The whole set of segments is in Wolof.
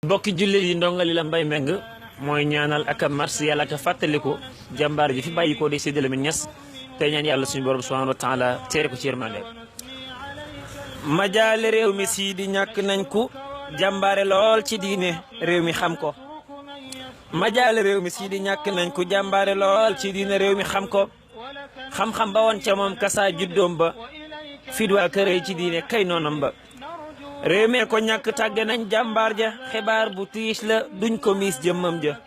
bokki jullit yi ndongali la Mbaye Mbengue mooy ñaanal ak a mars yàlla ak a fàttaliku jàmbaar ji fi bàyyi ko di Sidi Lamine Niass tey ñaan yàlla suñu borom subhanahu wa taala teere ko ci yërmande. majaale réew mi Sidi ñàkk nañ ko jàmbaare lool ci diine réew mi xam ko. majaale réew mi Sidi ñàkk nañ ko jàmbaare lool ci diine réew mi xam ko. xam-xam ba woon ca moom kasa juddoom ba fit waa kër ci diine kay noonam ba. réew mee ko ñàkk tàgge nañ jàmbaar ja xibaar bu tiis la duñ ko miis jëmmam ja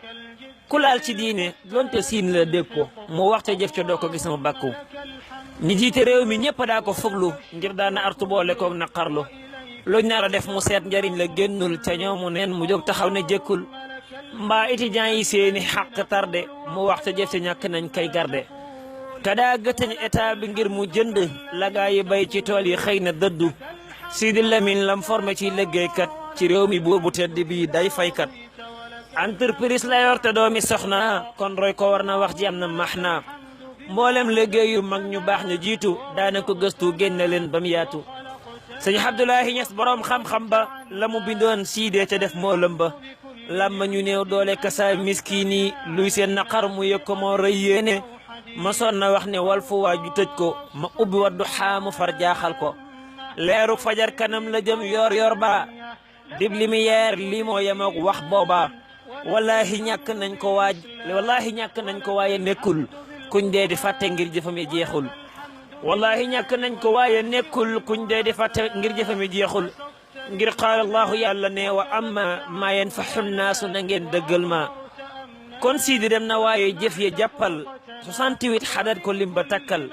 ku laal ci diine donte siin la dégg ko mu waxte jëf ca doo ko gis mu bàkku ñi jiite réew mi ñëpp daa ko foglu ngir daana artu boole koog naqarlu luñ nar a def mu seet njariñ la génnul ca ñoomu neen mu jóg taxaw ne jëkkul mbaa étudiants yi seeni xàq tarde mu waxte jëf ca ñàkk nañ kay garde ka daa gëtañ état bi ngir mu jënd la gaa yi bay ci tool yi xëy na dëddu Sidi Lamine lam formé ci liggéeykat ci réew mi boobu tedd bii day faykat entreprise la yor te doomi soxna kon roy ko war na wax ji am na max naa mboolem liggéeyu mag ñu baax ñu jiitu daana ko gëstu génne leen ba mu yaatu sëñ Abdoulaye Niass boroom xam-xam ba la mu bindoon Sidi te def moolam ba lamma ñu néew doole kasa miskiin yi luy seen naqar mu yëg ko moo rëy yéene ma son na wax ne wal fu waa ju tëj ko ma ubbi waddu xaamu far jaaxal ko leeru fajar kanam la jëm yor ba dib lumière lii moo yem ak wax booba wallahi ñàkk nañ ko waaye nekkul kuñ dee di fàtte ngir jëfam yi jeexul wallahi ñàkk nañ ko waaye nekkul kuñ dee di fàtte ngir jëfam yi jeexul ngir qaala allahu yàlla ne wa amma maa yanfaxu naasu na ngeen dëggal ma kon Sidi dem na waaye jëf ye jàppal 68 xadat ko lim ba takkal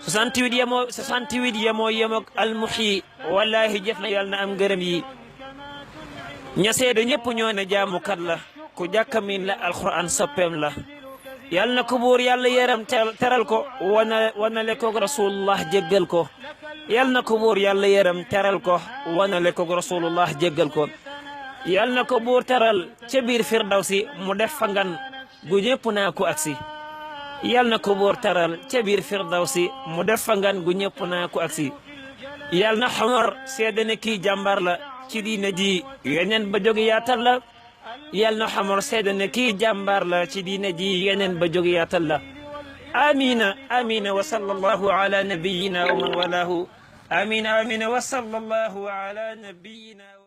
68 yemoo almuxyi wallahi jëf na yàlla na am ngërëm yi ña seede ñëpp ñoo ne jaamukat la ku jàkkamin la alquran soppeem la yàlla na ko buur yàlla yéram teral ko wanale ko rasulullah jéggal ko yàlla na ko buur yàlla yéram teral ko wanale ko rasulullah jéggal ko yàlla na ko buur teral ca biir firdawsi mu def fa ngan gu ñëpp naa ko aksi yal na ko buur taral ca biir firdawsi mu def fa ngan gu ñëpp naa ko aksi yal na xomor seede ne kii jàmbar la ci diine ji yeneen ba jógi yaatal la yal na xomor seede ne kii jàmbar la ci diine ji yeneen ba jógi yaatal la amina wa sallallahu ala nabiyina wa man walahu amina wa sallallahu ala nabiyina